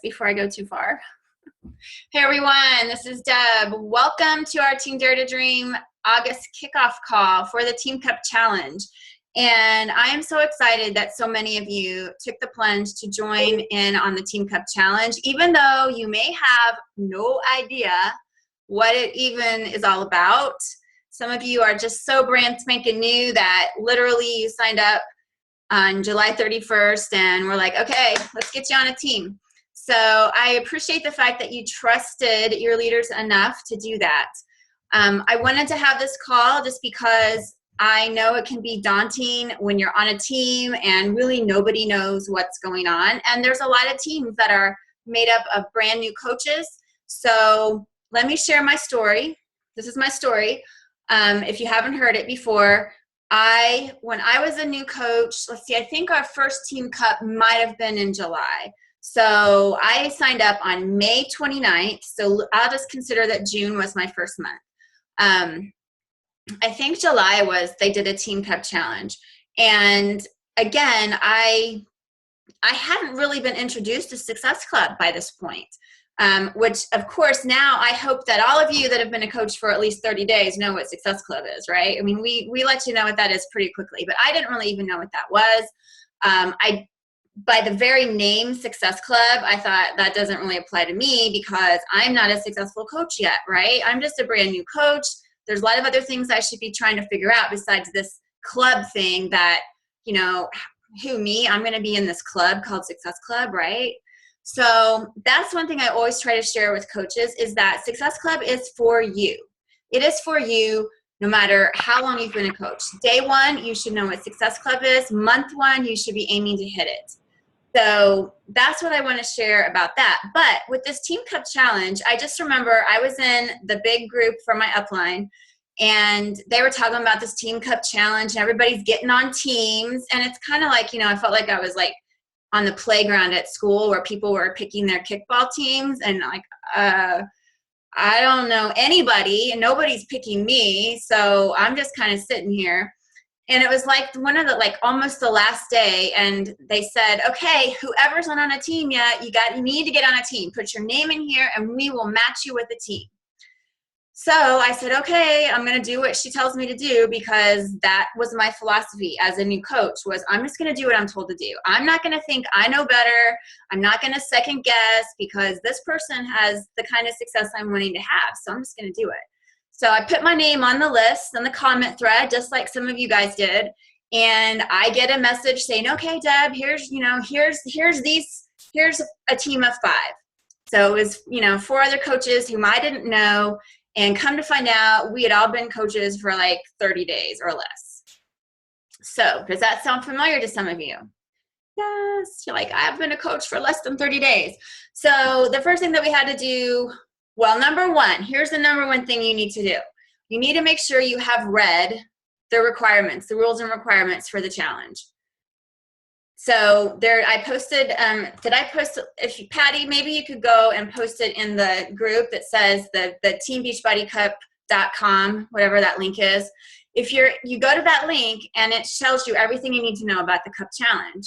before I go too far. Hey everyone, this is Deb. Welcome to our Team Dare to Dream August kickoff call for the Team Cup Challenge. And I am so excited that so many of you took the plunge to join in on the Team Cup Challenge, even though you may have no idea what it even is all about. Some of you are just so brand spanking new that literally you signed up on July 31st and we're like, okay, let's get you on a team. So I appreciate the fact that you trusted your leaders enough to do that. I wanted to have this call just because I know it can be daunting when you're on a team and really nobody knows what's going on. And there's a lot of teams that are made up of brand new coaches. So let me share my story. This is my story. If you haven't heard it before, when I was a new coach, let's see, I think our first Team Cup might have been in July. So I signed up on May 29th. So I'll just consider that June was my first month. I think July they did a Team Cup challenge. And again, I hadn't really been introduced to Success Club by this point. Which of course now I hope that all of you that have been a coach for at least 30 days know what Success Club is, right? I mean, we let you know what that is pretty quickly, but I didn't really even know what that was. By the very name Success Club, I thought that doesn't really apply to me because I'm not a successful coach yet, right? I'm just a brand new coach. There's a lot of other things I should be trying to figure out besides this club thing that, you know, who me? I'm going to be in this club called Success Club, right? So that's one thing I always try to share with coaches is that Success Club is for you. It is for you no matter how long you've been a coach. Day one, you should know what Success Club is. Month one, you should be aiming to hit it. So that's what I want to share about that. But with this Team Cup Challenge, I just remember I was in the big group for my upline and they were talking about this Team Cup Challenge and everybody's getting on teams. And it's kind of like, you know, I felt like I was like on the playground at school where people were picking their kickball teams and like, I don't know anybody and nobody's picking me. So I'm just kind of sitting here. And it was like one of the, like almost the last day. And they said, okay, whoever's not on a team yet, you need to get on a team. Put your name in here and we will match you with a team. So I said, okay, I'm going to do what she tells me to do because that was my philosophy as a new coach was I'm just going to do what I'm told to do. I'm not going to think I know better. I'm not going to second guess because this person has the kind of success I'm wanting to have. So I'm just going to do it. So I put my name on the list on the comment thread, just like some of you guys did. And I get a message saying, okay, Deb, here's a team of 5. So it was, 4 other coaches whom I didn't know. And come to find out, we had all been coaches for like 30 days or less. So does that sound familiar to some of you? Yes, you're like, I've been a coach for less than 30 days. So the first thing that we had to do, well, number one, here's the number one thing you need to do. You need to make sure you have read the requirements, the rules and requirements for the challenge. So there, I posted, did I post, Patty, maybe you could go and post it in the group that says the teambeachbuddycup.com, whatever that link is. If you go to that link and it tells you everything you need to know about the Cup Challenge.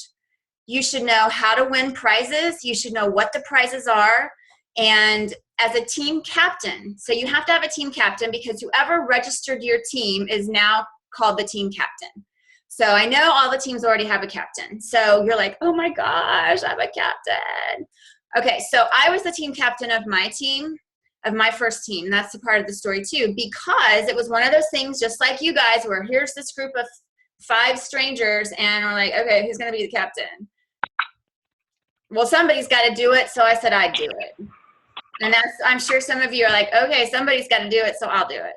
You should know how to win prizes. You should know what the prizes are. And as a team captain, so you have to have a team captain because whoever registered your team is now called the team captain. So I know all the teams already have a captain. So you're like, oh my gosh, I'm a captain. Okay, so I was the team captain of my team, of my first team. That's a part of the story too, because it was one of those things just like you guys where here's this group of 5 strangers and we're like, okay, who's going to be the captain? Well, somebody's got to do it, so I said I'd do it. And I'm sure some of you are like, okay, somebody's got to do it, so I'll do it.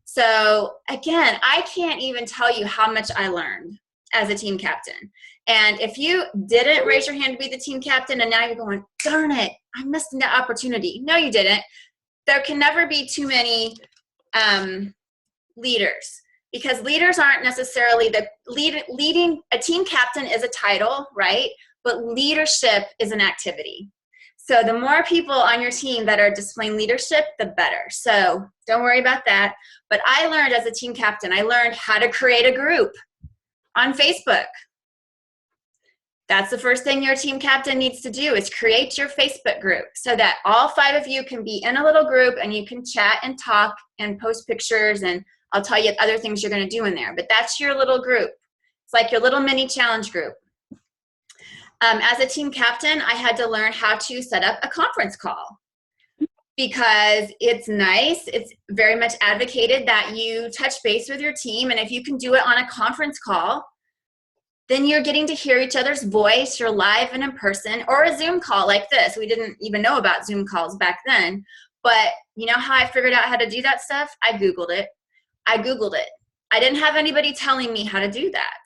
So again, I can't even tell you how much I learned as a team captain. And if you didn't raise your hand to be the team captain and now you're going, darn it, I missed that opportunity. No, you didn't. There can never be too many leaders because leaders aren't necessarily leading. A team captain is a title, right? But leadership is an activity. So the more people on your team that are displaying leadership, the better. So don't worry about that. But I learned as a team captain, I learned how to create a group on Facebook. That's the first thing your team captain needs to do is create your Facebook group so that all 5 of you can be in a little group and you can chat and talk and post pictures, and I'll tell you other things you're going to do in there. But that's your little group. It's like your little mini challenge group. As a team captain, I had to learn how to set up a conference call because it's nice. It's very much advocated that you touch base with your team, and if you can do it on a conference call, then you're getting to hear each other's voice. You're live and in person, or a Zoom call like this. We didn't even know about Zoom calls back then, but you know how I figured out how to do that stuff? I Googled it. I didn't have anybody telling me how to do that.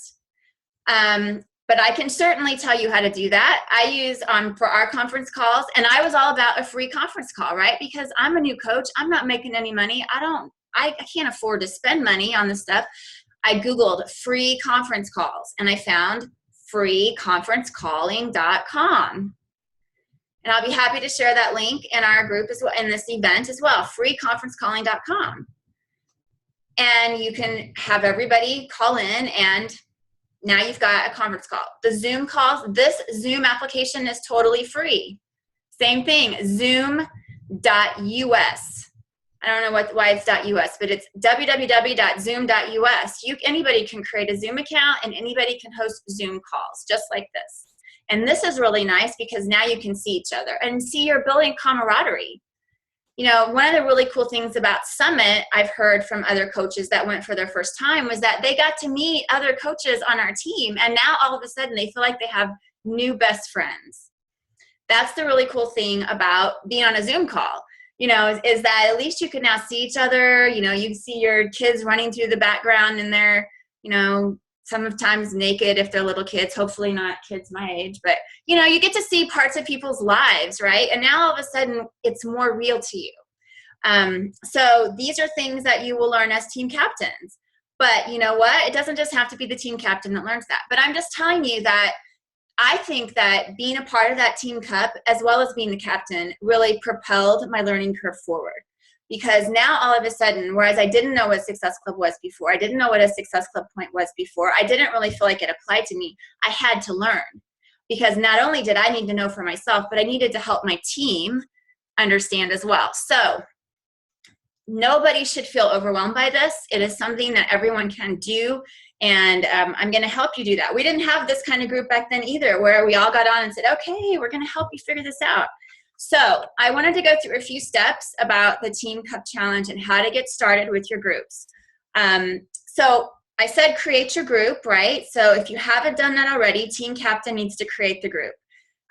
But I can certainly tell you how to do that. I use for our conference calls, and I was all about a free conference call, right? Because I'm a new coach. I'm not making any money. I can't afford to spend money on this stuff. I Googled free conference calls, and I found freeconferencecalling.com. And I'll be happy to share that link in our group as well, in this event as well, freeconferencecalling.com. And you can have everybody call in, and now you've got a conference call. The Zoom calls, this Zoom application is totally free. Same thing, zoom.us. I don't know why it's .us, but it's www.zoom.us. Anybody can create a Zoom account, and anybody can host Zoom calls just like this. And this is really nice because now you can see each other and see you're building camaraderie. You know, one of the really cool things about Summit, I've heard from other coaches that went for their first time, was that they got to meet other coaches on our team, and now all of a sudden they feel like they have new best friends. That's the really cool thing about being on a Zoom call. You know, is that at least you can now see each other. You know, you see your kids running through the background, and they're, you know, sometimes naked if they're little kids, hopefully not kids my age, but, you know, you get to see parts of people's lives, right? And now all of a sudden it's more real to you. So these are things that you will learn as team captains. But you know what? It doesn't just have to be the team captain that learns that. But I'm just telling you that I think that being a part of that team cup, as well as being the captain, really propelled my learning curve forward. Because now all of a sudden, whereas I didn't know what Success Club was before, I didn't know what a Success Club point was before, I didn't really feel like it applied to me, I had to learn. Because not only did I need to know for myself, but I needed to help my team understand as well. So nobody should feel overwhelmed by this. It is something that everyone can do. And I'm going to help you do that. We didn't have this kind of group back then either, where we all got on and said, okay, we're going to help you figure this out. So I wanted to go through a few steps about the Team Cup Challenge and how to get started with your groups. So I said create your group, right? So if you haven't done that already, Team Captain needs to create the group.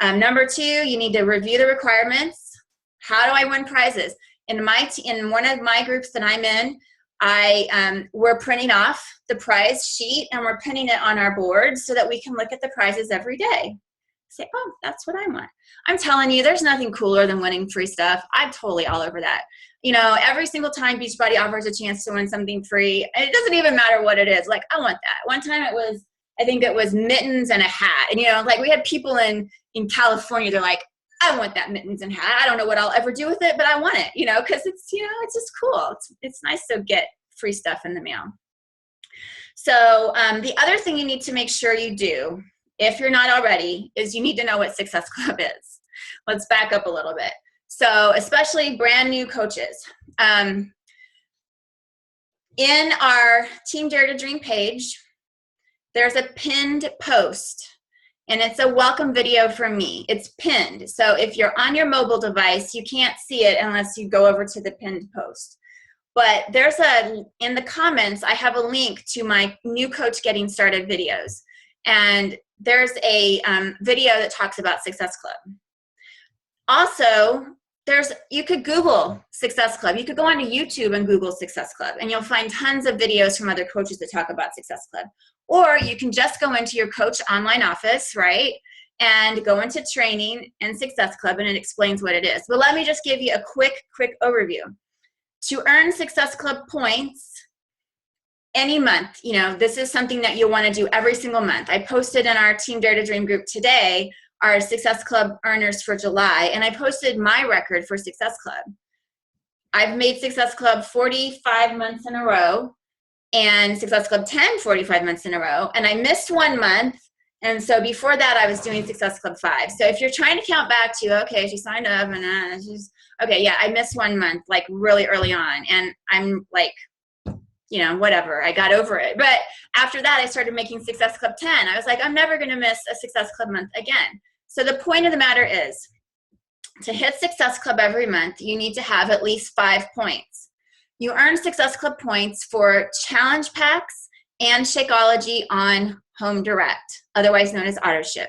Number 2, you need to review the requirements. How do I win prizes? In one of my groups that I'm in, we're printing off the prize sheet and we're pinning it on our board so that we can look at the prizes every day. Say, oh, that's what I want. I'm telling you, there's nothing cooler than winning free stuff. I'm totally all over that. You know, every single time Beachbody offers a chance to win something free, it doesn't even matter what it is. Like, I want that. One time I think it was mittens and a hat. And, you know, like we had people in California, they're like, I want that mittens and hat. I don't know what I'll ever do with it, but I want it, you know, because it's, you know, it's just cool. It's nice to get free stuff in the mail. So the other thing you need to make sure you do, if you're not already, is you need to know what Success Club is. Let's back up a little bit. So especially brand new coaches. In our Team Dare to Dream page, there's a pinned post. And it's a welcome video from me. It's pinned. So if you're on your mobile device, you can't see it unless you go over to the pinned post. But in the comments, I have a link to my new Coach Getting Started videos. And there's a video that talks about Success Club. Also, you could Google Success Club. You could go onto YouTube and Google Success Club, and you'll find tons of videos from other coaches that talk about Success Club. Or you can just go into your coach online office, right, and go into training and Success Club, and it explains what it is. But let me just give you a quick overview. To earn Success Club points any month, you know, this is something that you'll want to do every single month. I posted in our Team Dare to Dream group today our Success Club earners for July, and I posted my record for Success Club. I've made Success Club 45 months in a row, and Success Club 10 45 months in a row, and I missed 1 month, And so before that, I was doing Success Club 5. So if you're trying to count back to, okay, she signed up and she's, okay, yeah, I missed 1 month, like really early on. And I'm like, you know, whatever, I got over it. But after that, I started making Success Club 10. I was like, I'm never going to miss a Success Club month again. So the point of the matter is, to hit Success Club every month, you need to have at least 5 points. You earn Success Club points for challenge packs and Shakeology on Home Direct, otherwise known as AutoShip.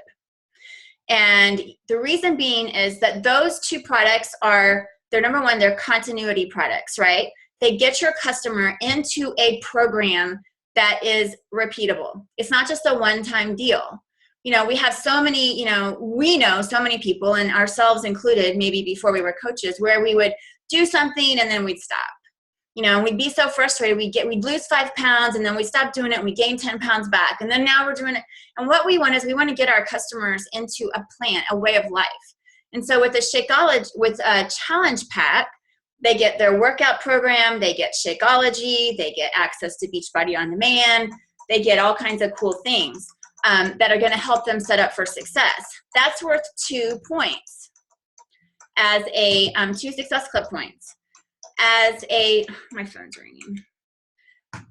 And the reason being is that those 2 products are, they're number one, they're continuity products, right? They get your customer into a program that is repeatable. It's not just a one-time deal. You know, we have so many, you know, we know so many people, and ourselves included, maybe before we were coaches, where we would do something and then we'd stop. You know, we'd be so frustrated. We'd lose 5 pounds and then we'd stop doing it and we gain 10 pounds back. And then now we're doing it. And what we want is we want to get our customers into a plan, a way of life. And so with the Shakeology, with a challenge pack, they get their workout program, they get Shakeology, they get access to Beachbody On Demand, they get all kinds of cool things that are going to help them set up for success. That's worth 2 points as a 2 Success Club points. As a, my phone's ringing.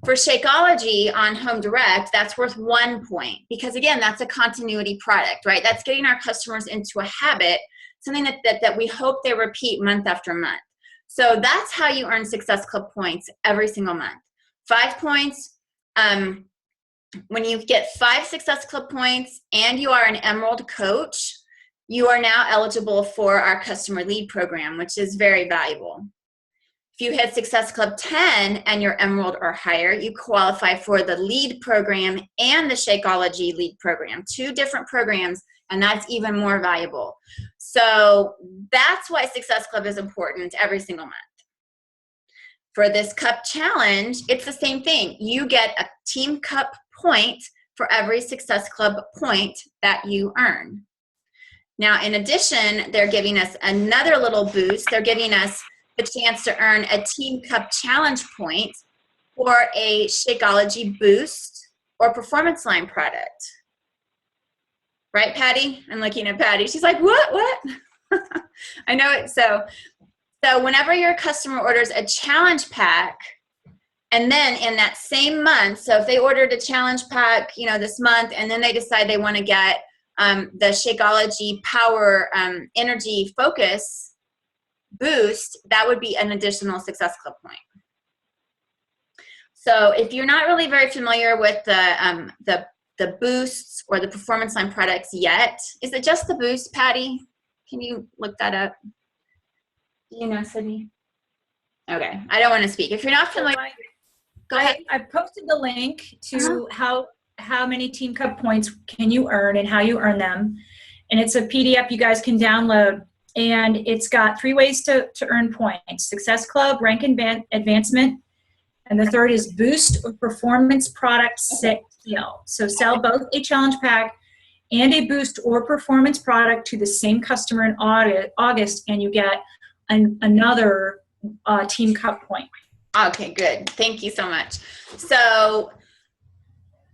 For Shakeology on Home Direct, that's worth 1 point because, again, that's a continuity product, right? That's getting our customers into a habit, something that we hope they repeat month after month. So that's how you earn Success Club points every single month. 5 points. When you get 5 Success Club points and you are an Emerald coach, you are now eligible for our customer lead program, which is very valuable. If you hit Success Club 10 and you're Emerald or higher, you qualify for the lead program and the Shakeology lead program, 2 different programs, and that's even more valuable. So that's why Success Club is important every single month. For this cup challenge, it's the same thing. You get a team cup point for every Success Club point that you earn. Now, in addition, they're giving us another little boost. They're giving us the chance to earn a Team Cup Challenge point for a Shakeology Boost or Performance Line product. Right, Patty? I'm looking at Patty. She's like, what? I know it. So whenever your customer orders a challenge pack, and then in that same month, so if they ordered a challenge pack, you know, this month, and then they decide they want to get the Shakeology Power Energy Focus Boost, that would be an additional Success Club point. So if you're not really very familiar with the boosts or the Performance Line products yet, is it just the boost, Patty? Can you look that up? Do you know, Sydney? Okay, I don't want to speak. If you're not familiar, go ahead. I posted the link to how many Team Cup points can you earn and how you earn them. And it's a PDF you guys can download. And it's got 3 ways to earn points: Success Club, rank advancement, and the third is boost or performance product sale. So sell both a challenge pack and a boost or performance product to the same customer in August, and you get another Team Cup point. Okay, good. Thank you so much. So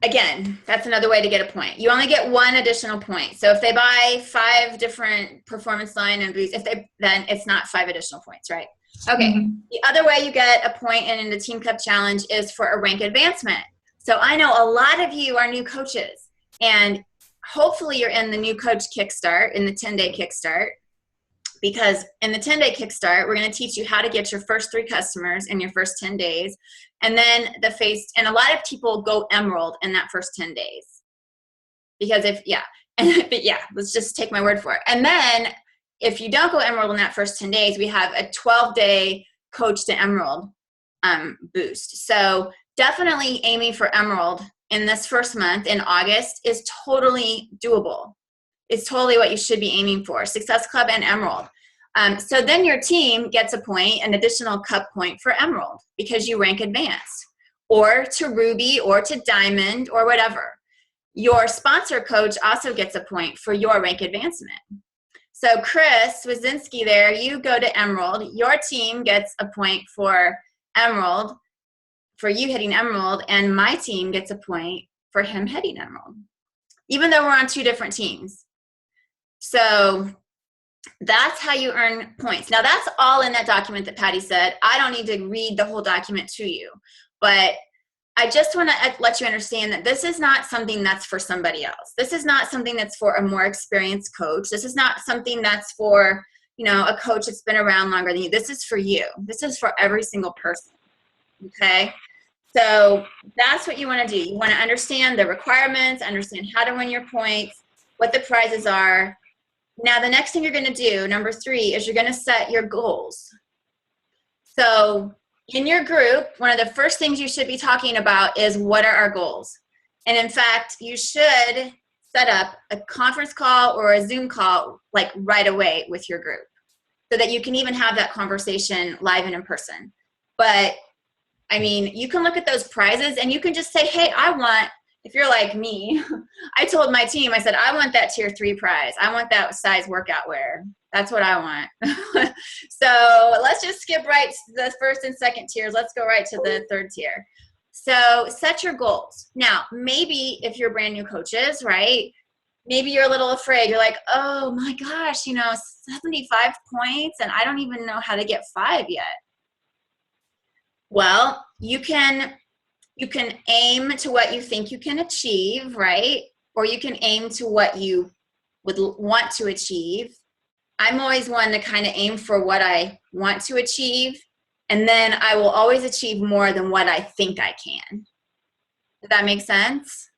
again, that's another way to get a point. You only get 1 additional point. So if they buy 5 different Performance Line and boost, then it's not 5 additional points, right? Okay. Mm-hmm. The other way you get a point in the Team Cup Challenge is for a rank advancement. So I know a lot of you are new coaches, and hopefully you're in the new coach kickstart, in the 10-day kickstart, because in the 10-day kickstart, we're going to teach you how to get your first 3 customers in your first 10 days. And then and a lot of people go Emerald in that first 10 days. Because let's just take my word for it. And then if you don't go Emerald in that first 10 days, we have a 12-day Coach to Emerald boost. So definitely aiming for Emerald in this first month in August is totally doable. It's totally what you should be aiming for, Success Club and Emerald. So then your team gets a point, an additional cup point for Emerald because you rank advanced, or to Ruby or to Diamond or whatever. Your sponsor coach also gets a point for your rank advancement. So Chris Wazinski there, you go to Emerald. Your team gets a point for Emerald, for you hitting Emerald, and my team gets a point for him hitting Emerald. even though we're on 2 different teams. So that's how you earn points. Now, that's all in that document that Patty said. I don't need to read the whole document to you, but I just want to let you understand that this is not something that's for somebody else. This is not something that's for a more experienced coach. This is not something that's for, a coach that's been around longer than you. This is for you. This is for every single person, okay? So that's what you want to do. You want to understand the requirements, understand how to win your points, what the prizes are. Now, the next thing you're going to do, number 3, is you're going to set your goals. So in your group, one of the first things you should be talking about is, what are our goals? And in fact, you should set up a conference call or a Zoom call like right away with your group so that you can even have that conversation live and in person. But I mean, you can look at those prizes and you can just say, hey, if you're like me, I told my team, I said, I want that tier 3 prize. I want that size workout wear. That's what I want. So let's just skip right to the first and second tiers. Let's go right to the third tier. So set your goals. Now, maybe if you're brand new coaches, right? Maybe you're a little afraid. You're like, oh my gosh, 75 points and I don't even know how to get 5 yet. Well, you can aim to what you think you can achieve, right? Or you can aim to what you would want to achieve. I'm always one to kind of aim for what I want to achieve, and then I will always achieve more than what I think I can. Does that make sense?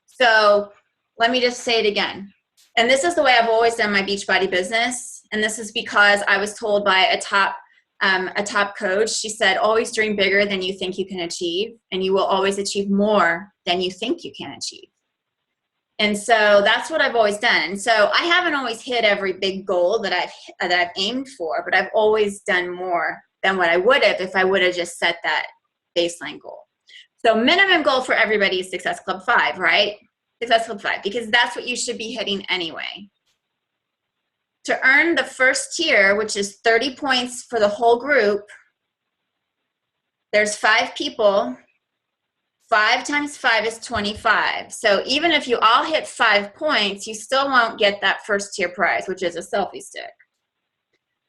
So let me just say it again. And this is the way I've always done my Beachbody business, and this is because I was told by a top coach. She said, always dream bigger than you think you can achieve, and you will always achieve more than you think you can achieve. And so that's what I've always done. And so I haven't always hit every big goal that I've aimed for, but I've always done more than what I would have if I would have just set that baseline goal. So minimum goal for everybody is Success Club 5, right? Success Club 5, because that's what you should be hitting anyway. To earn the first tier, which is 30 points for the whole group, there's 5 people. 5 times 5 is 25. So even if you all hit 5 points, you still won't get that first tier prize, which is a selfie stick.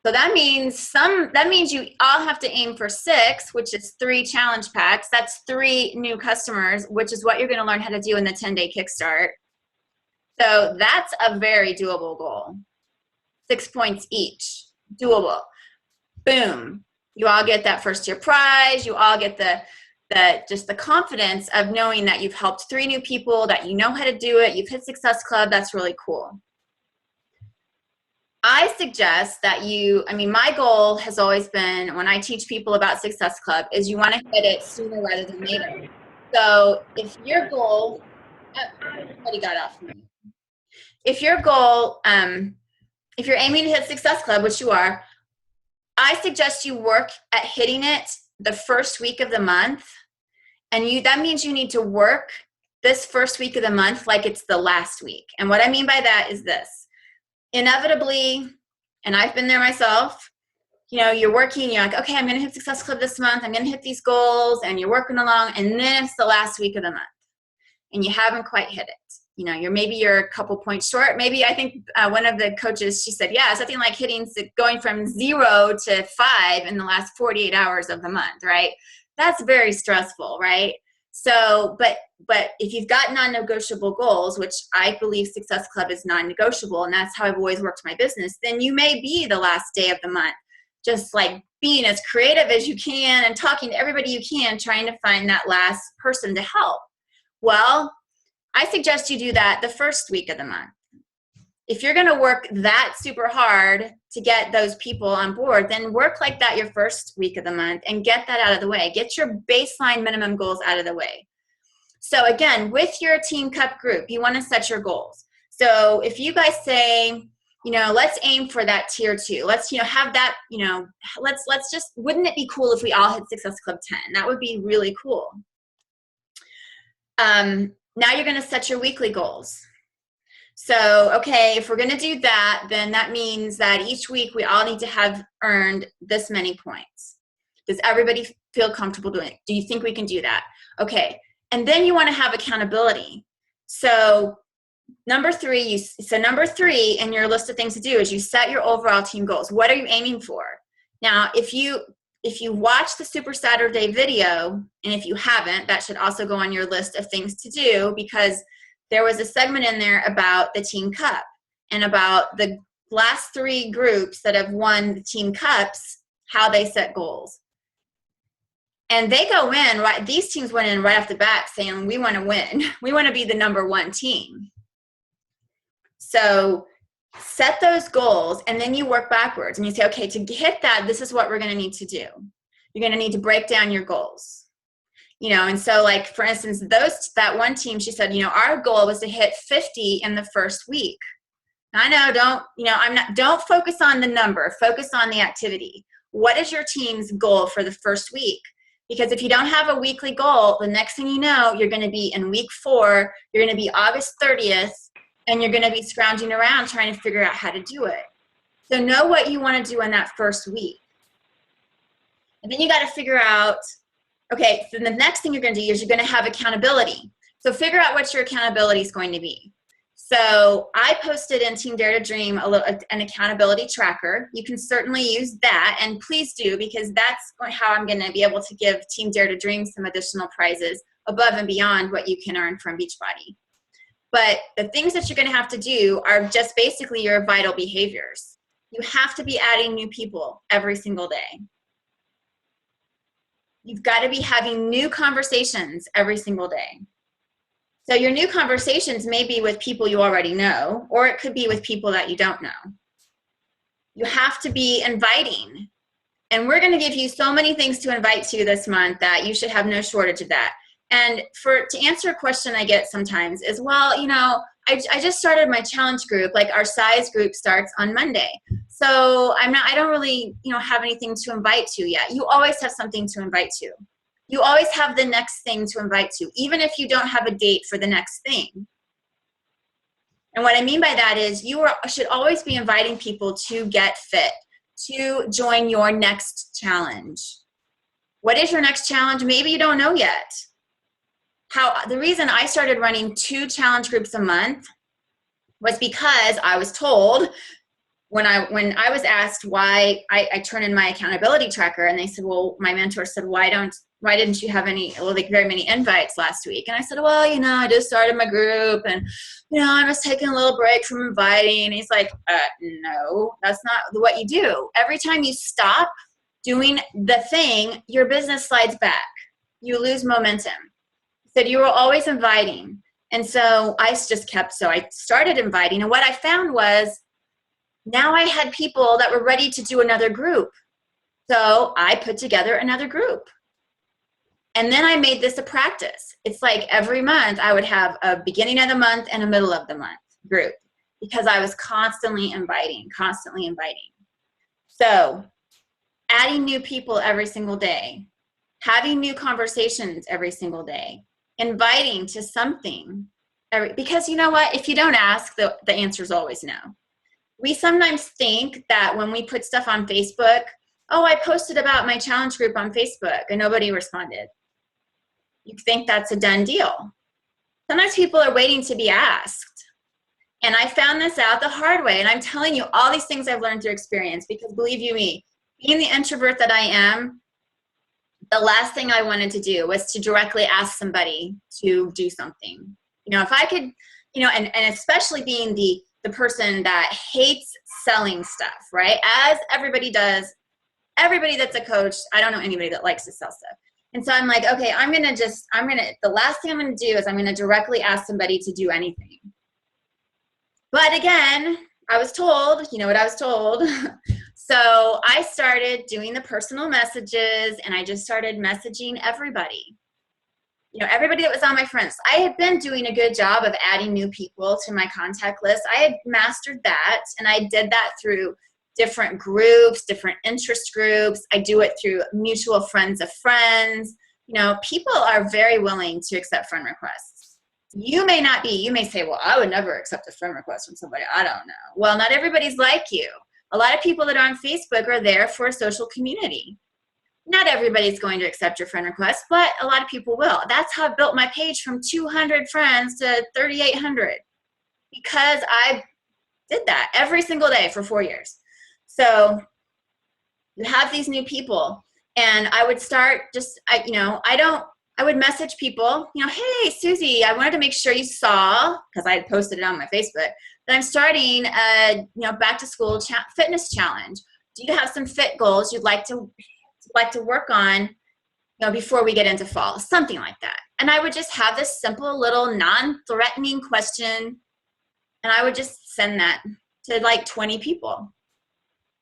So that means you all have to aim for 6, which is 3 challenge packs. That's 3 new customers, which is what you're going to learn how to do in the 10-day kickstart. So that's a very doable goal. 6 points each, doable. Boom. You all get that first tier prize. You all get just the confidence of knowing that you've helped 3 new people, that you know how to do it. You've hit Success Club. That's really cool. I suggest that my goal has always been, when I teach people about Success Club, is you want to hit it sooner rather than later. So if your goal, somebody got off me. If your goal, if you're aiming to hit Success Club, which you are, I suggest you work at hitting it the first week of the month. And that means you need to work this first week of the month like it's the last week. And what I mean by that is this. Inevitably, and I've been there myself, you're working, you're like, okay, I'm going to hit Success Club this month. I'm going to hit these goals, and you're working along, and then it's the last week of the month, and you haven't quite hit it. You're a couple points short. Maybe I think one of the coaches, she said, yeah, something like going from 0 to 5 in the last 48 hours of the month, right? That's very stressful, right? So, but if you've got non-negotiable goals, which I believe Success Club is non-negotiable, and that's how I've always worked my business, then you may be the last day of the month, just like being as creative as you can and talking to everybody you can, trying to find that last person to help. Well, I suggest you do that the first week of the month. If you're going to work that super hard to get those people on board, then work like that your first week of the month and get that out of the way. Get your baseline minimum goals out of the way. So again, with your Team Cup group, you want to set your goals. So if you guys say, let's aim for that tier 2. Let's, have that, let's just, wouldn't it be cool if we all hit Success Club 10? That would be really cool. Now you're going to set your weekly goals. So, okay, if we're going to do that, then that means that each week we all need to have earned this many points. Does everybody feel comfortable doing it? Do you think we can do that? Okay. And then you want to have accountability. So number three in your list of things to do is you set your overall team goals. What are you aiming for? Now, if you watch the Super Saturday video, and if you haven't, that should also go on your list of things to do, because there was a segment in there about the Team Cup and about the last 3 groups that have won the Team Cups, how they set goals. And they go in, right? These teams went in right off the bat saying, we want to win. We want to be the number 1 team. So set those goals, and then you work backwards and you say, okay, to hit that, this is what we're going to need to do. You're going to need to break down your goals. And so, like, for instance, that one team, she said, our goal was to hit 50 in the first week. I know, don't focus on the number, focus on the activity. What is your team's goal for the first week? Because if you don't have a weekly goal, the next thing you know, you're going to be in week 4, you're going to be August 30th, and you're going to be scrounging around trying to figure out how to do it. So know what you want to do in that first week. And then you got to figure out, okay, so the next thing you're going to do is you're going to have accountability. So figure out what your accountability is going to be. So I posted in Team Dare to Dream an accountability tracker. You can certainly use that, and please do, because that's how I'm going to be able to give Team Dare to Dream some additional prizes above and beyond what you can earn from Beachbody. But the things that you're going to have to do are just basically your vital behaviors. You have to be adding new people every single day. You've got to be having new conversations every single day. So your new conversations may be with people you already know, or it could be with people that you don't know. You have to be inviting. And we're going to give you so many things to invite to this month that you should have no shortage of that. And to answer a question I get sometimes is, well, I just started my challenge group. Like, our size group starts on Monday. So I don't really, have anything to invite to yet. You always have something to invite to. You always have the next thing to invite to, even if you don't have a date for the next thing. And what I mean by that is you should always be inviting people to get fit, to join your next challenge. What is your next challenge? Maybe you don't know yet. The reason I started running 2 challenge groups a month was because I was told, when I was asked why I turn in my accountability tracker, and they said, well, my mentor said, why didn't you have very many invites last week? And I said, well, I just started my group, and, I was taking a little break from inviting. And he's like, no, that's not what you do. Every time you stop doing the thing, your business slides back. You lose momentum. He said, you were always inviting. And so I started inviting. And what I found was, now I had people that were ready to do another group. So I put together another group. And then I made this a practice. It's like every month I would have a beginning of the month and a middle of the month group, because I was constantly inviting. So adding new people every single day, having new conversations every single day, inviting to something. Because you know what? If you don't ask, the answer is always no. We sometimes think that when we put stuff on Facebook, oh, I posted about my challenge group on Facebook and nobody responded. You think that's a done deal. Sometimes people are waiting to be asked. And I found this out the hard way. And I'm telling you all these things I've learned through experience, because believe you me, being the introvert that I am, the last thing I wanted to do was to directly ask somebody to do something. If I could, and especially being the person that hates selling stuff, right? As everybody does. Everybody that's a coach, I don't know anybody that likes to sell stuff. And so I'm like, okay, the last thing I'm going to do is I'm going to directly ask somebody to do anything. But again, I was told, what I was told. So I started doing the personal messages, and I just started messaging everybody. Everybody that was on my friends. I had been doing a good job of adding new people to my contact list. I had mastered that, and I did that through different groups, different interest groups. I do it through mutual friends of friends. People are very willing to accept friend requests. You may not be. You may say, well, I would never accept a friend request from somebody I don't know. Well, not everybody's like you. A lot of people that are on Facebook are there for a social community. Not everybody's going to accept your friend request, but a lot of people will. That's how I built my page from 200 friends to 3,800, because I did that every single day for 4 years. So you have these new people, and I would start just, I would message people, hey, Susie, I wanted to make sure you saw, because I had posted it on my Facebook, that I'm starting a, back to school fitness challenge. Do you have some fit goals you'd like to work on, before we get into fall? Something like that. And I would just have this simple little non-threatening question, and I would just send that to like 20 people.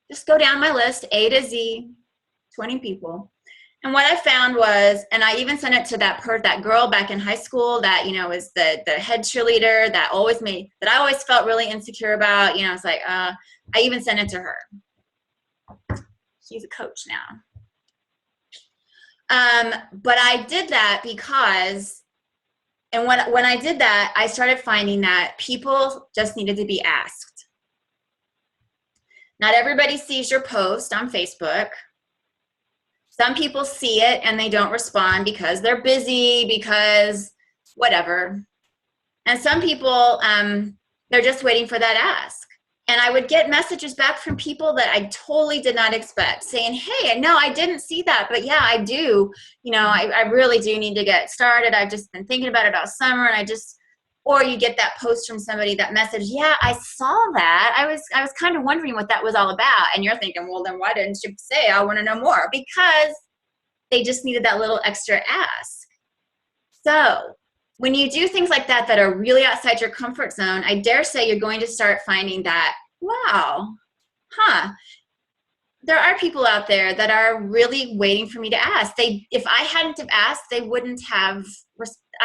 Just go down my list, A to Z, 20 people. And what I found was, and I even sent it to that girl back in high school that, was the head cheerleader that I always felt really insecure about. It's like, I even sent it to her. She's a coach now. But I did that because, and when I did that, I started finding that people just needed to be asked. Not everybody sees your post on Facebook. Some people see it and they don't respond because they're busy, because whatever. And some people, they're just waiting for that ask. And I would get messages back from people that I totally did not expect, saying, hey, no, I didn't see that, but yeah, I do. I really do need to get started. I've just been thinking about it all summer, and or you get that post from somebody, that message, yeah, I saw that. I was kind of wondering what that was all about. And you're thinking, well, then why didn't you say, I want to know more? Because they just needed that little extra ask. So when you do things like that are really outside your comfort zone, I dare say you're going to start finding that, wow, there are people out there that are really waiting for me to ask. If I hadn't have asked, I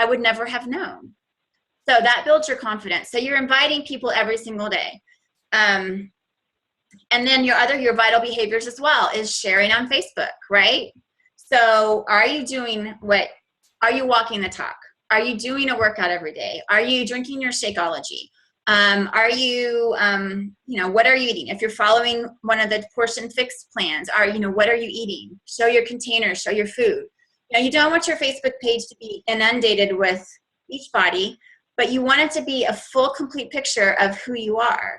would never have known. So that builds your confidence. So you're inviting people every single day. And then your vital behaviors as well is sharing on Facebook, right? So are you walking the talk? Are you doing a workout every day? Are you drinking your Shakeology? Are you, what are you eating? If you're following one of the portion fix plans, what are you eating? Show your containers, show your food. You don't want your Facebook page to be inundated with Beachbody, but you want it to be a full, complete picture of who you are.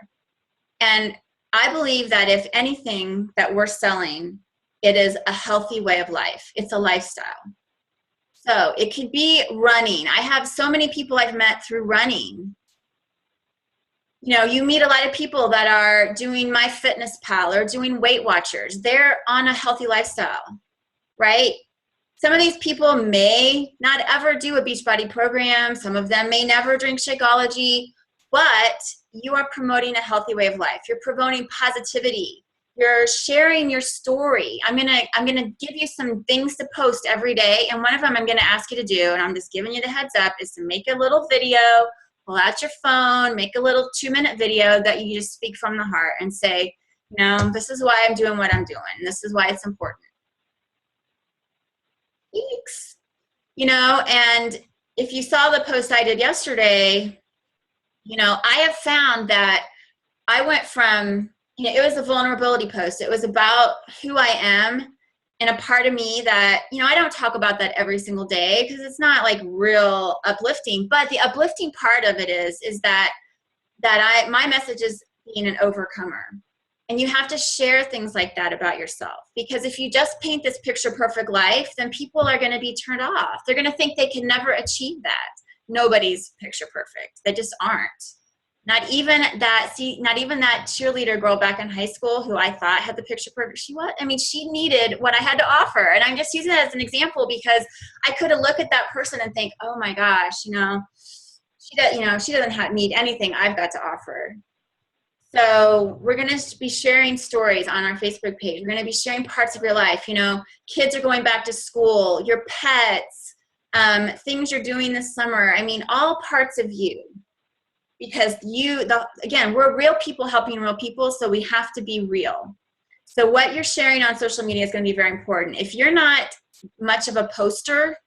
And I believe that if anything that we're selling, it is a healthy way of life. It's a lifestyle. So it could be running. I have so many people I've met through running. You meet a lot of people that are doing MyFitnessPal or doing Weight Watchers. They're on a healthy lifestyle, right? Some of these people may not ever do a Beachbody program. Some of them may never drink Shakeology, but you are promoting a healthy way of life. You're promoting positivity. You're sharing your story. I'm gonna give you some things to post every day, and one of them I'm gonna ask you to do, and I'm just giving you the heads up, is to make a little video, pull out your phone, make a little 2-minute video that you just speak from the heart and say, this is why I'm doing what I'm doing. This is why it's important. Thanks. And if you saw the post I did yesterday, I have found that I went from, it was a vulnerability post. It was about who I am and a part of me that, I don't talk about that every single day because it's not like real uplifting, but the uplifting part of it is that my message is being an overcomer. And you have to share things like that about yourself, because if you just paint this picture perfect life, then people are going to be turned off. They're going to think they can never achieve that. Nobody's picture perfect. They just aren't. Not even that cheerleader girl back in high school who I thought had the picture perfect. She needed what I had to offer. And I'm just using it as an example because I could have looked at that person and think, oh my gosh, she doesn't need anything I've got to offer. So we're going to be sharing stories on our Facebook page. We're going to be sharing parts of your life. Kids are going back to school, your pets, things you're doing this summer. All parts of you. Because again, we're real people helping real people, so we have to be real. So what you're sharing on social media is going to be very important. If you're not much of a poster,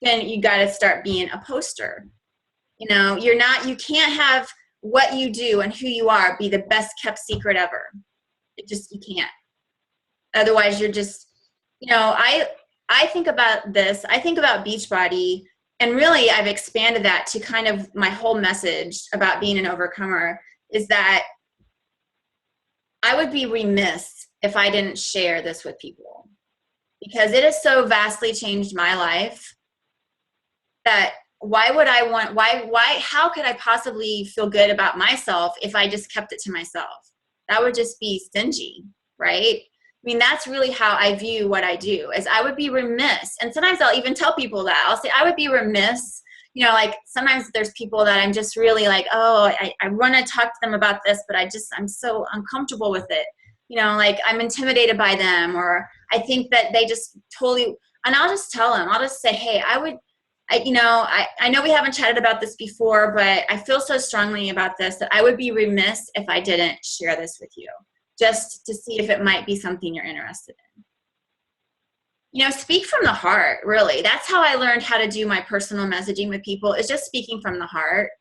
then you got to start being a poster. You can't have what you do and who you are be the best kept secret ever. You can't. Otherwise, you're just You know, I think about this. I think about Beachbody, and really I've expanded that to kind of my whole message about being an overcomer is that I would be remiss if I didn't share this with people, because it has so vastly changed my life that how could I possibly feel good about myself if I just kept it to myself? That would just be stingy, right? I mean, that's really how I view what I do, is I would be remiss. And sometimes I'll even tell people that. I'll say, I would be remiss. You know, like sometimes there's people that I'm just really like, oh, I want to talk to them about this, but I'm so uncomfortable with it. You know, like I'm intimidated by them, or I think that they just totally, and I'll just tell them, I'll just say, hey, I know we haven't chatted about this before, but I feel so strongly about this that I would be remiss if I didn't share this with you, just to see if it might be something you're interested in. You know, speak from the heart, really. That's how I learned how to do my personal messaging with people, is just speaking from the heart.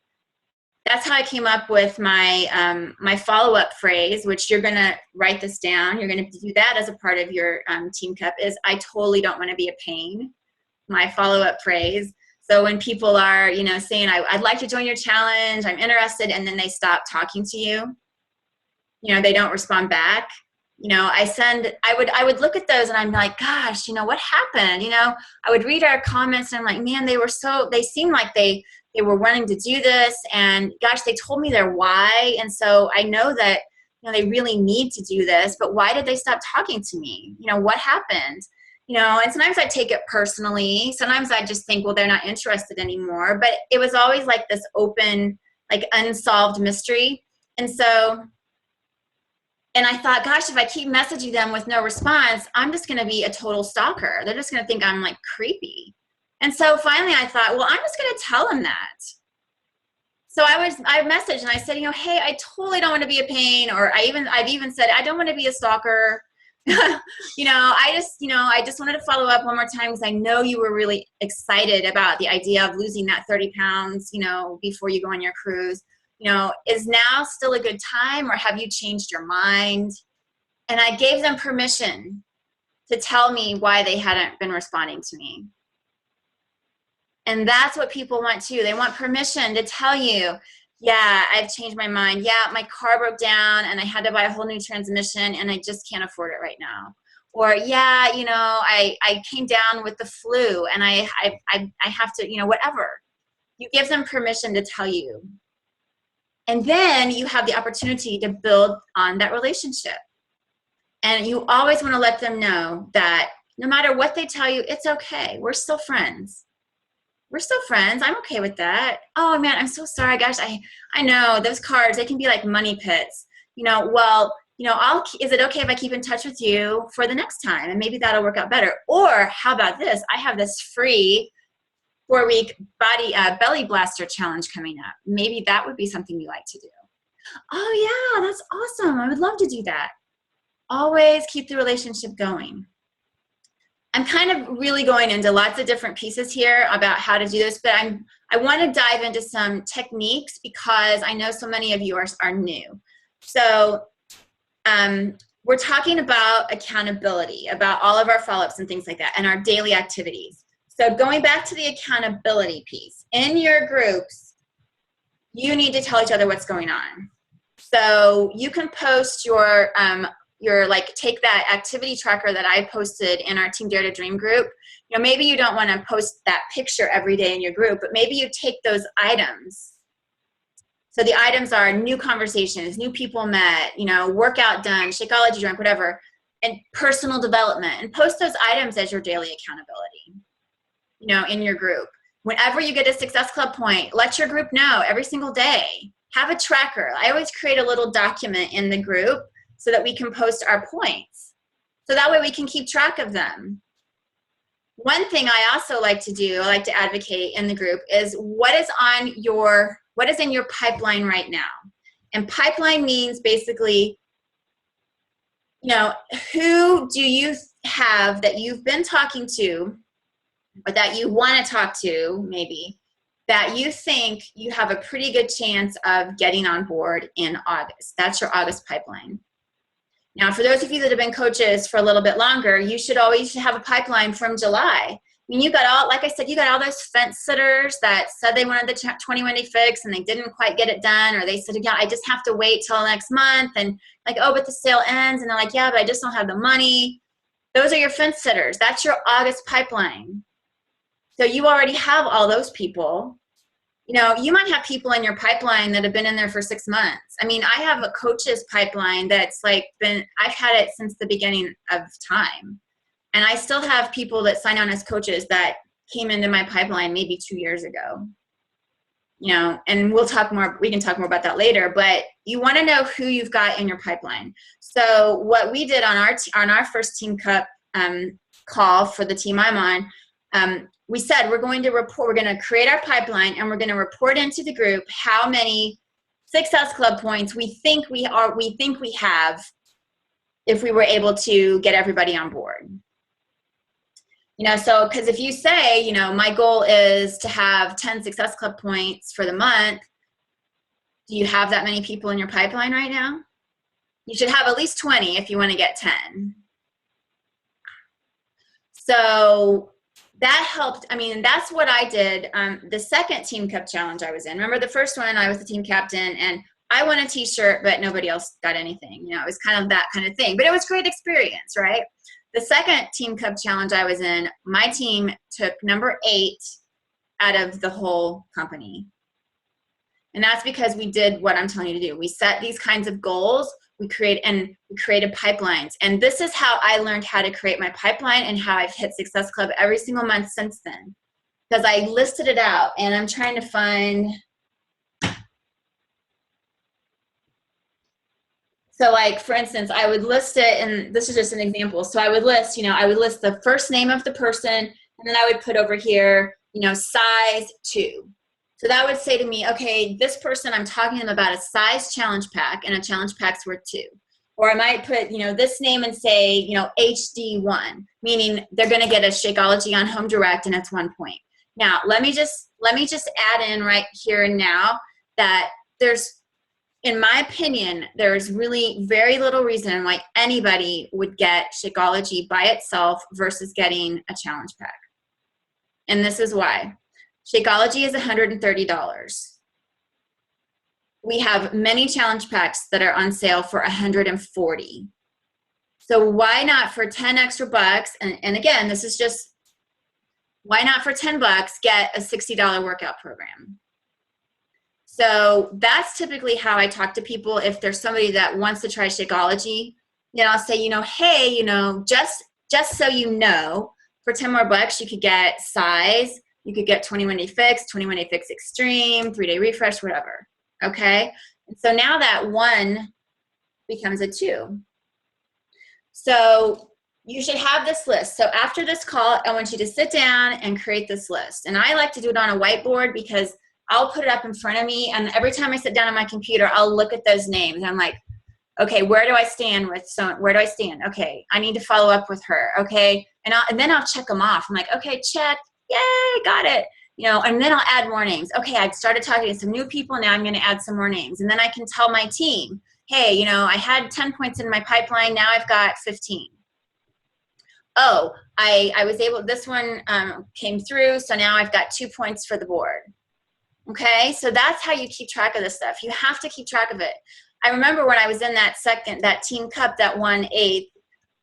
That's how I came up with my follow-up phrase, which you're going to write this down. You're going to do that as a part of your Team Cup, is I totally don't want to be a pain. My follow-up phrase. So when people are, you know, saying, I'd like to join your challenge, I'm interested, and then they stop talking to you, you know, they don't respond back. You know, I would look at those and I'm like, gosh, you know, what happened? You know, I would read our comments and I'm like, man, they seemed like they were wanting to do this, and gosh, they told me their why. And so I know that, you know, they really need to do this, but why did they stop talking to me? You know, what happened? You know, and sometimes I take it personally. Sometimes I just think, well, they're not interested anymore. But it was always like this open, like unsolved mystery. And so, and I thought, gosh, if I keep messaging them with no response, I'm just going to be a total stalker. They're just going to think I'm like creepy. And so finally I thought, well, I'm just going to tell them that. So I messaged and I said, you know, hey, I totally don't want to be a pain. Or I've even said, I don't want to be a stalker. You know, I just wanted to follow up one more time because I know you were really excited about the idea of losing that 30 pounds, you know, before you go on your cruise. You know, is now still a good time, or have you changed your mind? And I gave them permission to tell me why they hadn't been responding to me. And that's what people want too. They want permission to tell you, yeah, I've changed my mind. Yeah, my car broke down and I had to buy a whole new transmission and I just can't afford it right now. Or, yeah, you know, I came down with the flu and I have to, you know, whatever. You give them permission to tell you. And then you have the opportunity to build on that relationship. And you always want to let them know that no matter what they tell you, it's okay. We're still friends. We're still friends. I'm okay with that. Oh man, I'm so sorry. Gosh, I know those cards, they can be like money pits. You know, well, you know, is it okay if I keep in touch with you for the next time? And maybe that'll work out better. Or how about this? I have this free 4-week belly blaster challenge coming up. Maybe that would be something you like to do. Oh yeah, that's awesome. I would love to do that. Always keep the relationship going. I'm kind of really going into lots of different pieces here about how to do this, but I want to dive into some techniques because I know so many of you are new. So we're talking about accountability, about all of our follow-ups and things like that, and our daily activities. So going back to the accountability piece, in your groups, you need to tell each other what's going on. So you can post your like, take that activity tracker that I posted in our Team Dare to Dream group. You know, maybe you don't want to post that picture every day in your group, but maybe you take those items. So the items are new conversations, new people met, you know, workout done, Shakeology drunk, whatever, and personal development, and post those items as your daily accountability, you know, in your group. Whenever you get a Success Club point, let your group know every single day. Have a tracker. I always create a little document in the group so that we can post our points. So that way we can keep track of them. One thing I also like to do, I like to advocate in the group, is what is in your pipeline right now. And pipeline means basically, you know, who do you have that you've been talking to, or that you want to talk to, maybe, that you think you have a pretty good chance of getting on board in August. That's your August pipeline. Now, for those of you that have been coaches for a little bit longer, you should always have a pipeline from July. I mean, you got all, like I said, you got all those fence sitters that said they wanted the 21-day fix and they didn't quite get it done, or they said, yeah, I just have to wait till next month, and like, oh, but the sale ends, and they're like, yeah, but I just don't have the money. Those are your fence sitters. That's your August pipeline. So you already have all those people. You know, you might have people in your pipeline that have been in there for 6 months. I mean, I have a coach's pipeline that's like I've had it since the beginning of time. And I still have people that sign on as coaches that came into my pipeline maybe 2 years ago. You know, and we can talk more about that later, but you want to know who you've got in your pipeline. So what we did on our first Team Cup call for the team I'm on, we said we're going to create our pipeline, and we're going to report into the group how many Success Club points we think we have if we were able to get everybody on board. You know, so because if you say, you know, my goal is to have 10 Success Club points for the month, do you have that many people in your pipeline right now? You should have at least 20 if you want to get 10. So that helped. I mean, that's what I did. The second Team Cup challenge I was in, remember the first one, I was the team captain, and I won a t-shirt, but nobody else got anything. You know, it was kind of that kind of thing, but it was great experience, right? The second Team Cup challenge I was in, my team took number 8 out of the whole company. And that's because we did what I'm telling you to do. We set these kinds of goals, we created pipelines. And this is how I learned how to create my pipeline and how I've hit Success Club every single month since then. Because I listed it out, and I'm trying to find. So like, for instance, I would list it, and this is just an example. So I would list, you know, I would list the first name of the person, and then I would put over here, you know, size 2. So that would say to me, okay, this person, I'm talking to them about a size challenge pack, and a challenge pack's worth 2. Or I might put, you know, this name and say, you know, HD1, meaning they're going to get a Shakeology on Home Direct, and it's 1 point. Now, let me just add in right here and now that in my opinion, there's really very little reason why anybody would get Shakeology by itself versus getting a challenge pack. And this is why. Shakeology is $130. We have many challenge packs that are on sale for $140. So why not for 10 extra bucks? And again, this is just, why not for 10 bucks get a $60 workout program? So that's typically how I talk to people. If there's somebody that wants to try Shakeology, then I'll say, you know, hey, you know, just so you know, for 10 more bucks, you could get size, you could get 21-day fix, 21-day fix extreme, 3-day refresh, whatever. Okay. And so now that 1 becomes a 2. So you should have this list. So after this call, I want you to sit down and create this list. And I like to do it on a whiteboard because I'll put it up in front of me, and every time I sit down on my computer, I'll look at those names. I'm like, okay, where do I stand with where do I stand? Okay, I need to follow up with her. Okay, and then I'll check them off. I'm like, okay, check, yay, got it. You know, and then I'll add more names. Okay, I've started talking to some new people. Now I'm going to add some more names, and then I can tell my team, hey, you know, I had 10 points in my pipeline. Now I've got 15. Oh, I was able. This one came through, so now I've got 2 points for the board. Okay, so that's how you keep track of this stuff. You have to keep track of it. I remember when I was in that Team Cup that won 8th,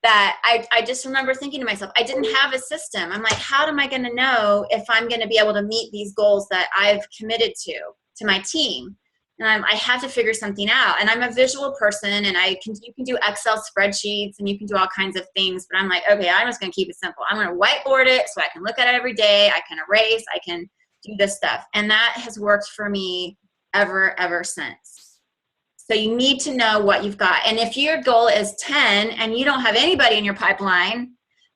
that I just remember thinking to myself, I didn't have a system. I'm like, how am I going to know if I'm going to be able to meet these goals that I've committed to my team? And I have to figure something out. And I'm a visual person, and you can do Excel spreadsheets, and you can do all kinds of things. But I'm like, okay, I'm just going to keep it simple. I'm going to whiteboard it so I can look at it every day. I can erase. I can do this stuff. And that has worked for me ever since. So you need to know what you've got. And if your goal is 10 and you don't have anybody in your pipeline,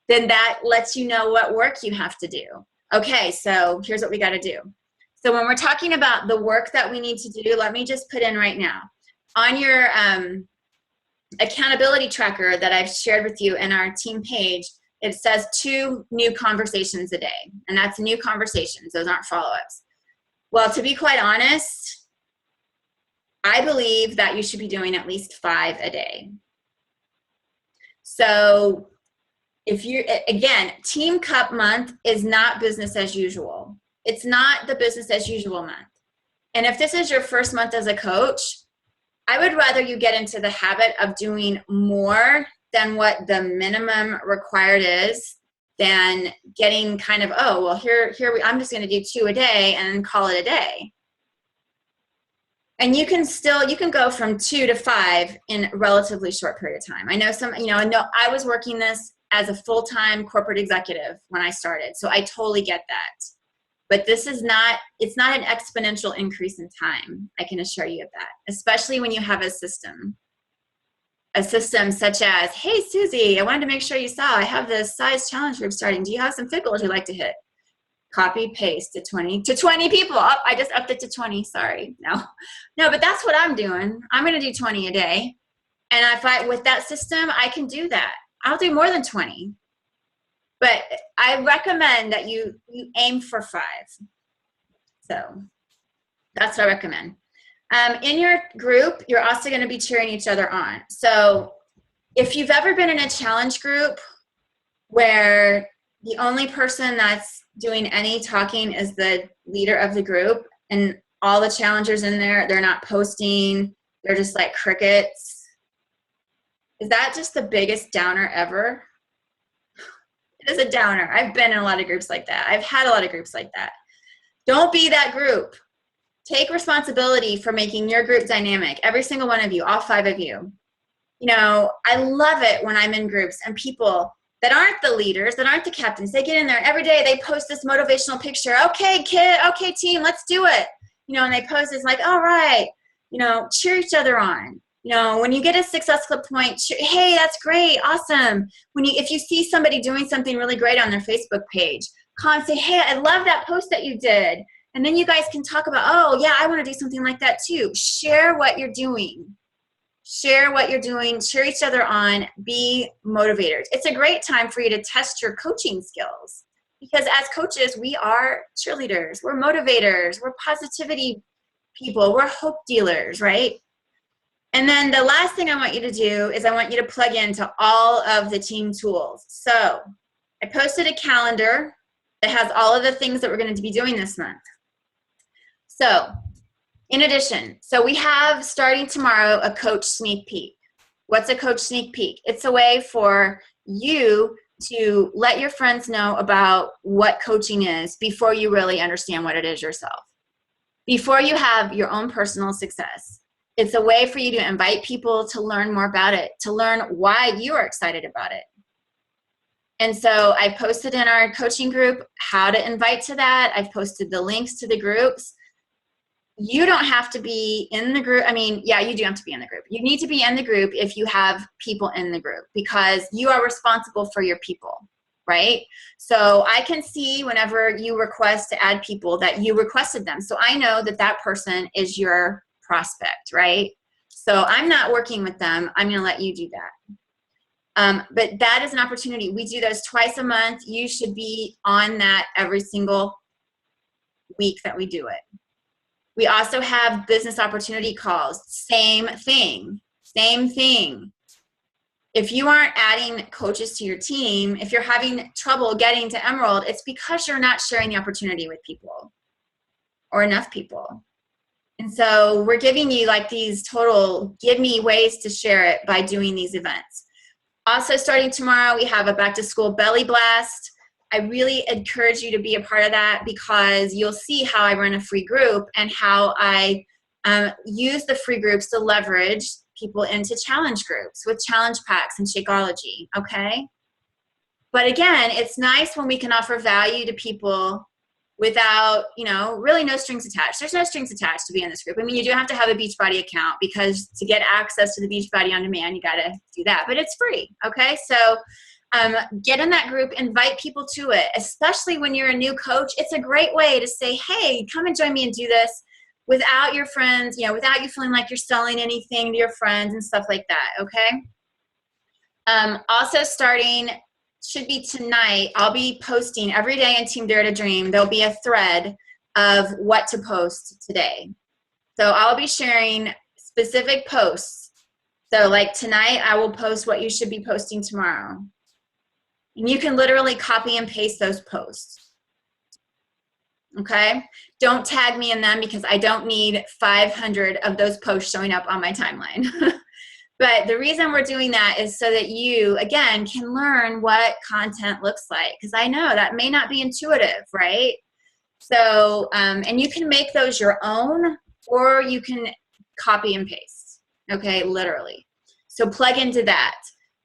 then that lets you know what work you have to do. Okay, so here's what we got to do. So when we're talking about the work that we need to do, let me just put in right now. On your accountability tracker that I've shared with you in our team page, it says 2 new conversations a day. And that's new conversations. Those aren't follow-ups. Well, to be quite honest, I believe that you should be doing at least 5 a day. So if you, again, Team Cup month is not business as usual. It's not the business as usual month. And if this is your first month as a coach, I would rather you get into the habit of doing more than what the minimum required is, than getting kind of, oh, well, I'm just going to do 2 a day and call it a day. And you can go from 2 to 5 in a relatively short period of time. I know I was working this as a full-time corporate executive when I started, so I totally get that. But it's not an exponential increase in time. I can assure you of that, especially when you have a system such as, hey, Susie, I wanted to make sure you saw I have this size challenge group starting. Do you have some fit goals you'd like to hit? Copy, paste to 20 people. Oh, I just upped it to 20. Sorry. No, but that's what I'm doing. I'm going to do 20 a day. And with that system, I can do that. I'll do more than 20. But I recommend that you aim for 5. So that's what I recommend. In your group, you're also going to be cheering each other on. So if you've ever been in a challenge group where the only person that's doing any talking is the leader of the group, and all the challengers in there, they're not posting, they're just like crickets, is that just the biggest downer ever? It is a downer. I've been in a lot of groups like that. I've had a lot of groups like that. Don't be that group. Take responsibility for making your group dynamic. Every single one of you, all 5 of you. I love it when I'm in groups and people that aren't the leaders, that aren't the captains, they get in there every day, they post this motivational picture. Okay, kid, okay, team, let's do it. And they post this like, all right, cheer each other on. When you get a Success Club point, hey, that's great, awesome. If you see somebody doing something really great on their Facebook page, call and say, hey, I love that post that you did. And then you guys can talk about, oh, yeah, I want to do something like that too. Share what you're doing. Cheer each other on, be motivators. It's a great time for you to test your coaching skills, because as coaches, we are cheerleaders, we're motivators, we're positivity people, we're hope dealers, right? And then the last thing I want you to do is I want you to plug into all of the team tools. So I posted a calendar that has all of the things that we're going to be doing this month. So in addition, we have, starting tomorrow, a coach sneak peek. What's a coach sneak peek? It's a way for you to let your friends know about what coaching is before you really understand what it is yourself, before you have your own personal success. It's a way for you to invite people to learn more about it, to learn why you are excited about it. And so I posted in our coaching group how to invite to that. I've posted the links to the groups. You don't have to be in the group. I mean, yeah, you do have to be in the group. You need to be in the group if you have people in the group, because you are responsible for your people, right? So I can see whenever you request to add people that you requested them. So I know that that person is your prospect, right? So I'm not working with them. I'm going to let you do that. But that is an opportunity. We do those twice a month. You should be on that every single week that we do it. We also have business opportunity calls. Same thing. If you aren't adding coaches to your team, if you're having trouble getting to Emerald, it's because you're not sharing the opportunity with people or enough people. And so we're giving you like these total give me ways to share it by doing these events. Also, starting tomorrow, we have a back to school belly blast. I really encourage you to be a part of that, because you'll see how I run a free group and how I use the free groups to leverage people into challenge groups with challenge packs and Shakeology, okay? But again, it's nice when we can offer value to people without, really no strings attached. There's no strings attached to be in this group. I mean, you do have to have a Beachbody account, because to get access to the Beachbody on demand, you got to do that. But it's free, okay? So get in that group, invite people to it, especially when you're a new coach. It's a great way to say, hey, come and join me and do this without your friends, without you feeling like you're selling anything to your friends and stuff like that, okay? Also starting, should be tonight, I'll be posting every day in Team Dare to Dream. There'll be a thread of what to post today. So I'll be sharing specific posts So like tonight, I will post what you should be posting tomorrow. And you can literally copy and paste those posts. Okay? Don't tag me in them because I don't need 500 of those posts showing up on my timeline. But the reason we're doing that is so that you, again, can learn what content looks like. Because I know that may not be intuitive, right? So, and you can make those your own, or you can copy and paste, okay, literally. So plug into that.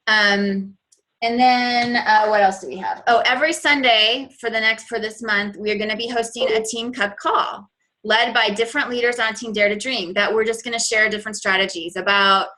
And then what else do we have? Oh, every Sunday for this month, we are going to be hosting a Team Cup call led by different leaders on Team Dare to Dream that we're just going to share different strategies about,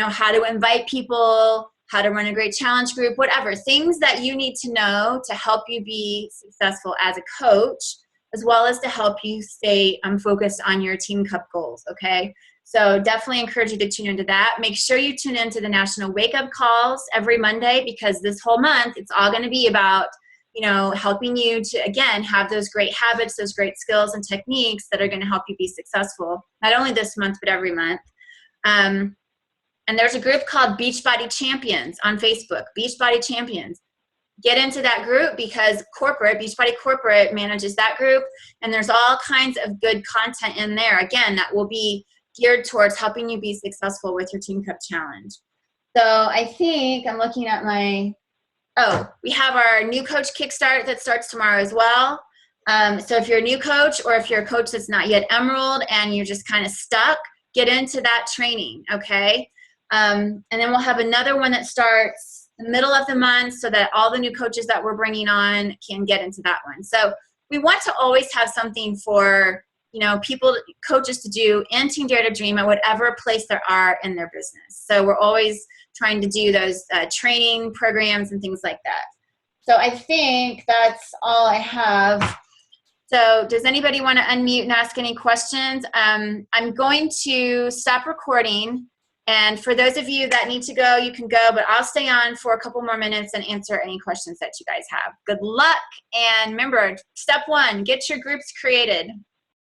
how to invite people, how to run a great challenge group, whatever, things that you need to know to help you be successful as a coach, as well as to help you stay focused on your Team Cup goals, okay? So definitely encourage you to tune into that. Make sure you tune into the National Wake Up Calls every Monday, because this whole month, it's all going to be about, helping you to, again, have those great habits, those great skills and techniques that are going to help you be successful, not only this month, but every month. And there's a group called Beachbody Champions on Facebook, Beachbody Champions. Get into that group because Beachbody Corporate manages that group, and there's all kinds of good content in there, again, that will be geared towards helping you be successful with your Team Cup Challenge. So I think I'm looking at we have our new coach kickstart that starts tomorrow as well. So if you're a new coach, or if you're a coach that's not yet Emerald and you're just kind of stuck, get into that training, okay? And then we'll have another one that starts the middle of the month so that all the new coaches that we're bringing on can get into that one. So we want to always have something for, coaches to do in Team Dare to Dream at whatever place they are in their business. So we're always trying to do those training programs and things like that. So I think that's all I have. So does anybody want to unmute and ask any questions? I'm going to stop recording. And for those of you that need to go, you can go, but I'll stay on for a couple more minutes and answer any questions that you guys have. Good luck. And remember, step 1, get your groups created.